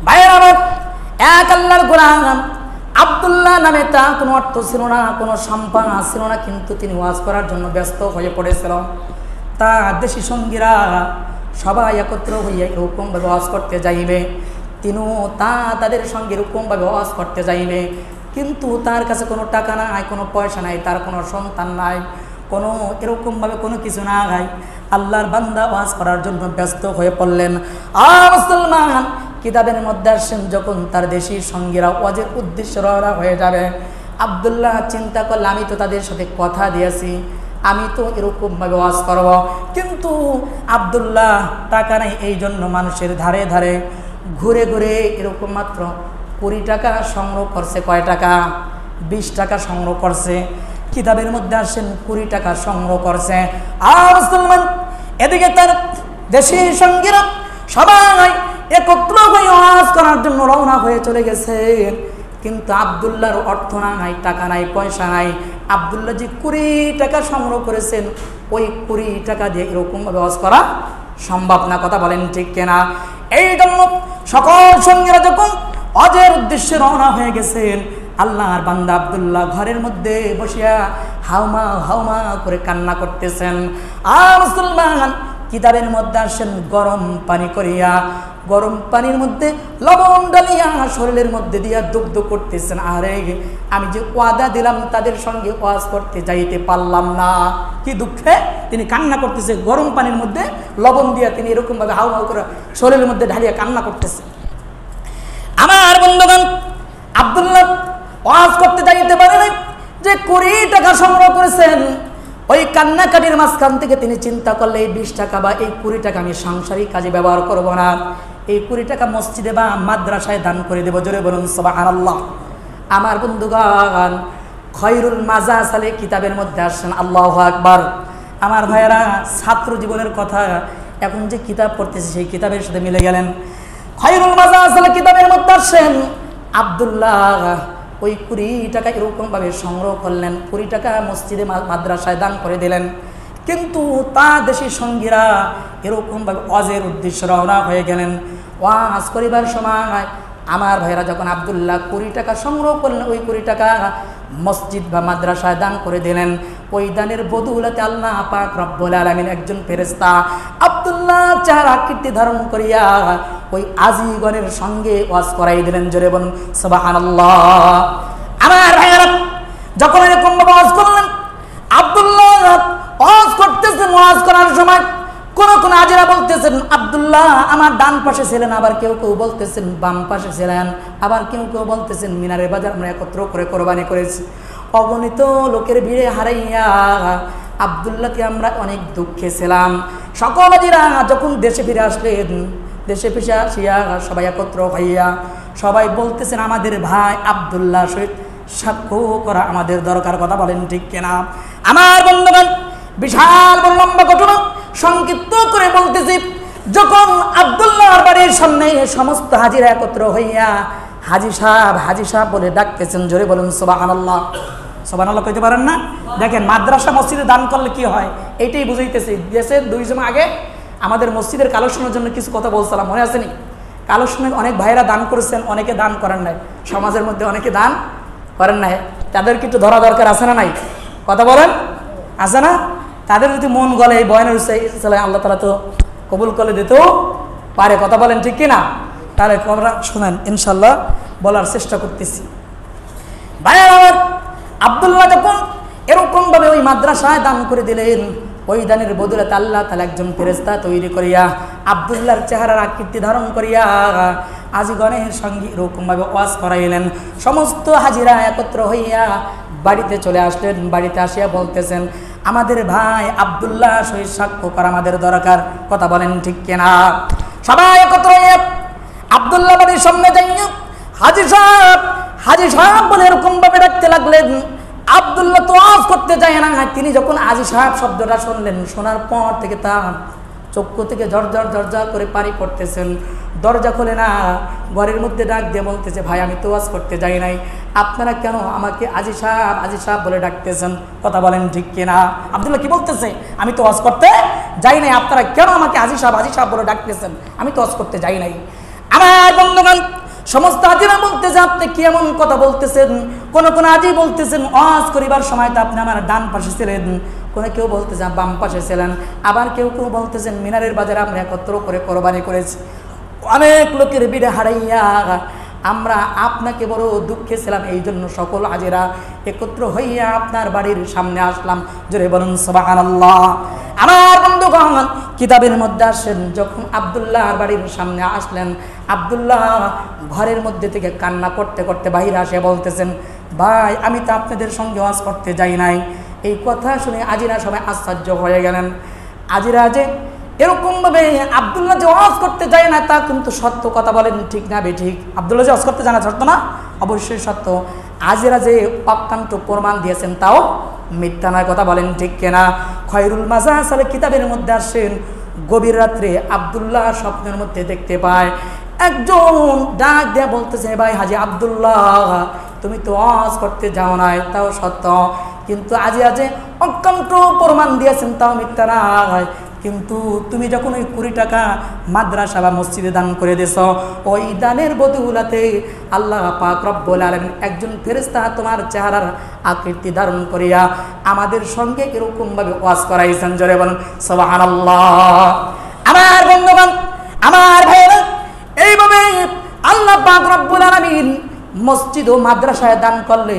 ভাইয়ের আমার, এক আল্লাহর গোলাম আব্দুল্লাহ নামে তার কোনো অর্থ ছিল না, কোনো সম্পদ ছিল না, কিন্তু তিনি ওয়াজ করার জন্য ব্যস্ত হয়ে পড়েছিল। তার দেশি সঙ্গীরা সবাই একত্র হইয়া এরকমভাবে ওয়াজ করতে যাইবে, তিনিও তাদের সঙ্গে এরকমভাবে ওয়াজ করতে যাইবে, কিন্তু তার কাছে কোনো টাকা নাই, কোনো পয়সা নাই, তার কোনো সন্তান নাই, কোনো এরকমভাবে কোনো কিছু না নাই। আল্লাহর বান্দা ওয়াজ করার জন্য ব্যস্ত হয়ে পড়লেন। আর মুসলমান কিতাবের মধ্যে আসেন, যখন তার দেশি সঙ্গীরা ওয়াজের উদ্দেশ্যে রওনা হয়ে যাবে, আব্দুল্লাহ চিন্তা করলে আমি তো তাদের সাথে কথা দিয়েছি, আমি তো এরকমভাবে ওয়াজ করব, কিন্তু আব্দুল্লাহ টাকা নাই, এই জন্য মানুষের ধারে ধারে ঘুরে ঘুরে এরকম মাত্র 20 টাকা সংগ্রহ করছে। কয় টাকা? 20 টাকা সংগ্রহ করছে। কিতাবের মধ্যে আসেন 20 টাকা সংগ্রহ করছে। আর মুসলমান এদিকে তার দেশি সঙ্গীরা সবাই একত্র হয়ে ওয়াজ করার জন্য রওনা হয়ে চলে গেছে, কিন্তু আব্দুল্লাহর অর্থ নাই, টাকা নাই, পয়সা নাই। আব্দুল্লাহ যে 20 টাকা সংগ্রহ করেছেন, ওই 20 টাকা দিয়ে এরকমভাবে ওয়াজ করা সম্ভব না। কথা বলেন ঠিক কিনা? এই জন্য সকল সঙ্গীরা যখন ওয়াজের উদ্দেশ্যে রওনা হয়ে গেছেন, আল্লাহর বান্দা আব্দুল্লাহ ঘরের মধ্যে বসিয়া হাউমা হাউমা করে কান্না করতেছেন। আর মুসলমান কিতাবের মধ্যে আসেন গরম পানি করিয়া, গরম পানির মধ্যে লবণ ডালিয়া শরীরের মধ্যে দিয়া দুগ্ধ করতেছেন। আরে আমি যে ওয়াদা দিলাম তাদের সঙ্গে ওয়াজ করতে যাইতে পারলাম না, কি দুঃখে তিনি কান্না করতেছে। গরম পানির মধ্যে লবণ দিয়া তিনি এরকমভাবে হাউ হাউ করে শরীরের মধ্যে ঢালিয়া কান্না করতেছে। আমার বন্ধুগণ, আব্দুল্লাহ ওয়াজ করতে যাইতে পারে নাই, যে 20 টাকা সংগ্রহ করেছেন, ওই কান্নাকাটির মাঝখান থেকে তিনি চিন্তা করলে এই 20 টাকা বা এই 20 টাকা আমি সাংসারিক কাজে ব্যবহার করব না, এই 20 টাকা মসজিদে বা মাদ্রাসায় দান করে দেব। জোরে বলুন সুবহানাল্লাহ। আমার বন্ধুগণ, খয়রুল মাজাসালে কিতাবের মধ্যে আসেন, আল্লাহু আকবার। আমার ভাইয়েরা, ছাত্র জীবনের কথা এখন যে কিতাব পড়তেছে সেই কিতাবের সাথে মিলে গেলেন। খয়রুল মাজাসালে কিতাবের মধ্যে আসেন, আব্দুল্লাহ ওই 20 টাকা এরকমভাবে সংগ্রহ করলেন, 20 টাকা মসজিদে মাদ্রাসায় দান করে দিলেন, কিন্তু তার দেশি সঙ্গীরা এরকমভাবে ওয়াজের উদ্দেশ্যে রওনা হয়ে গেলেন। ওয়াজ করিবার সময় আমার ভাইরা যখন আব্দুল্লাহ 20 টাকা সংগ্রহ করলেন, ওই 20 টাকা মসজিদ বা মাদ্রাসায় দান করে দিলেন। ওই দানের বদৌলতে আল্লাহ পাক রব্বুল আলামিন একজন ফেরেশতা আব্দুল্লাহ চার আকৃতি ধারণ করিয়া ওই আজিগণের সঙ্গে ওয়াজ করাই দিলেন। জোরে বলুন সুবহানাল্লাহ। আমার ভাইরা যখন এরকম ওয়াজ করলেন, আব্দুল্লাহ ওয়াজ করতেছেন, ওয়াজ করার সময় কোন কোন আজিরা বলতেছেন আব্দুল্লাহ আমার ডান পাশে ছিলেন, আবার কেউ কেউ বলতেছেন বাম পাশে ছিলেন, আবার কেউ কেউ বলতেছেন মিনারের বাজার আমরা একত্র করে কোরবানি করেছি। অগণিত লোকের ভিড়ে হারাইয়া আব্দুল্লাহকে আমরা অনেক দুঃখে ছিলাম। সকল আজিরা যখন দেশে ফিরে আসলেন, দেশে ফিরে আসিয়া সবাই একত্র হইয়া সবাই বলতেছেন আমাদের ভাই আব্দুল্লাহ সহিত সাক্ষ্য করা আমাদের দরকার। কথা বলেন ঠিক কিনা? আমার বন্ধুগণ, বিশাল বড় লম্বা ঘটনা সংক্ষিপ্ত করে বলতেছি। যখন আব্দুল্লাহর বাড়ির সামনে সমস্ত হাজিরা একত্র হইয়া হাজি সাহেব বলে ডাকতেছেন। জোরে বলুন সুবহানাল্লাহ। সুবহানাল্লাহ কইতে পারেন না? দেখেন, মাদ্রাসা মসজিদে দান করলে কি হয় এইটাই বুঝাইতেছি। দেশের 2 জমা আগে আমাদের মসজিদের কালেকশনের জন্য কিছু কথা বলছিলাম, মনে আছে নি? কালেকশনে অনেক ভাইরা দান করেছেন, অনেকে দান করেন নাই। সমাজের মধ্যে অনেকে দান করেন নাই, তাদেরকে একটু ধরা দরকার আছে না নাই? কথা বলেন, আছে না? তাদের যদি মন গলে এই বয়ানের আল্লাহ তাআলা তো কবুল করে দিতেও পারে। কথা বলেন ঠিক কিনা? তাহলে আমরা শুনেন, ইনশাল্লাহ বলার চেষ্টা করতেছি। ভাইয়া আমার, আব্দুল্লাহ যখন এরকমভাবে ওই মাদ্রাসায় দান করে দিলেন, ওই দানের বদৌলতে আল্লাহ তাআলা একজন ফেরেশতা তৈরি করিয়া আব্দুল্লাহর চেহারার আকৃতি ধারণ করিয়া আজিগণের সঙ্গে এরকমভাবে ওয়াজ করাইলেন। সমস্ত হাজিরা একত্র হইয়া বাড়িতে চলে আসলেন। বাড়িতে আসিয়া বলতেছেন আমাদের ভাই আব্দুল্লাহ সহিত সাক্ষ্য করা আমাদের দরকার। কথা বলেন ঠিক কিনা? সবাই একত্র হয়ে আব্দুল্লাহ বাড়ির সামনে যাইয়া হাজি সাহেব বলে এরকম ভাবে ডাকতে লাগলেন। আব্দুল্লাহ তো ওয়াজ করতে যায় না, তিনি যখন হাজি সাহেব শব্দটা শুনলেন, শোনার পর থেকে তার চক্ষু থেকে ঝরঝর করে পানি পড়তেছেন। দরজা খোলে না, ঘরের মধ্যে ডাক দিয়ে বলতেছে ভাই আমি তো ওয়াজ করতে যাই নাই, আপনারা কেন আমাকে হাজি সাহেব বলে ডাকতেছেন? কথা বলেন ঠিক কিনা? আব্দুল্লাহ কি বলতেছে? আমি তো ওয়াজ করতে যাই নাই, আপনারা কেন আমাকে হাজি সাহেব বলে ডাকতেছেন? আমি তো ওয়াজ করতে যাই নাই। আমার বন্ধুগণ, সমস্ত হাজিরা বলতেছে আপনি কি এমন কথা বলতেছেন? কোন কোন হাজি বলতেছেন ওয়াজ করিবার সময় তো আপনি আমার ডান পাশে ছিলেন, কোন কেউ বলতেছে বাম পাশে ছিলেন, আবার কেউ কেউ বলতেছেন মিনারের বাজারে আমরা একত্র করে কোরবানি করেছি। অনেক লোকের বিড়ে হারাইয়া আমরা আপনাকে বড় দুঃখে ছিলাম, এই জন্য সকল হাজিরা একত্র হইয়া আপনার বাড়ির সামনে আসলাম। জোরে বলুন সুবহানাল্লাহ। আমার বন্ধুগণ, কিতাবের মধ্যে আসেন যখন আব্দুল্লাহর বাড়ির সামনে আসলেন, আব্দুল্লাহ ঘরের মধ্যে থেকে কান্না করতে করতে বাইরে আসে বলতেছেন, ভাই আমি তো আপনাদের সঙ্গে ওয়াজ করতে যাই নাই। এই কথা শুনে আজিরা সবাই আশ্চর্য হয়ে গেলেন। আজিরা যে এরকমভাবে আব্দুল্লাহ যে ওয়াজ করতে যায় না তা কিন্তু সত্য, কথা বলেন ঠিক না বেঠিক? আব্দুল্লাহ যে ওয়াজ করতে যায় না সত্য না? অবশ্যই সত্য। আজিরা যে অত্যন্ত প্রমাণ দিয়েছেন তাও মিথ্যা নয়, কথা বলেন ঠিক কিনা? খয়রুল মাজাসাল কিতাবের মধ্যে আসেন গভীর রাত্রে আব্দুল্লাহ স্বপ্নের মধ্যে দেখতে পায় একজন ডাক দেয়া বলতেছে, ভাই হাজি আব্দুল্লাহ তুমি তো ওয়াজ করতে যাও নাই, তাও সত্য, কিন্তু আজি আজে অত্যন্ত প্রমাণ দিয়েছেন তাও মিথ্যা নয়। কিন্তু তুমি যখন ওই 20 টাকা মাদ্রাসা বা মসজিদে দান করে দিছ, ওই দানের বদৌলতে আল্লাহ পাক রব্বুল আলামিন একজন ফেরেশতা তোমার চেহারার আকৃতি ধারণ করিয়া আমাদের সঙ্গে এরকমভাবে ওয়াজ করাইছেন। জোরে বলুন সুবহানাল্লাহ। আমার বন্ধুগণ, আমার ভাইরা, এইভাবে আল্লাহ পাক রব্বুল আলামিন মসজিদ ও মাদ্রাসায় দান করলে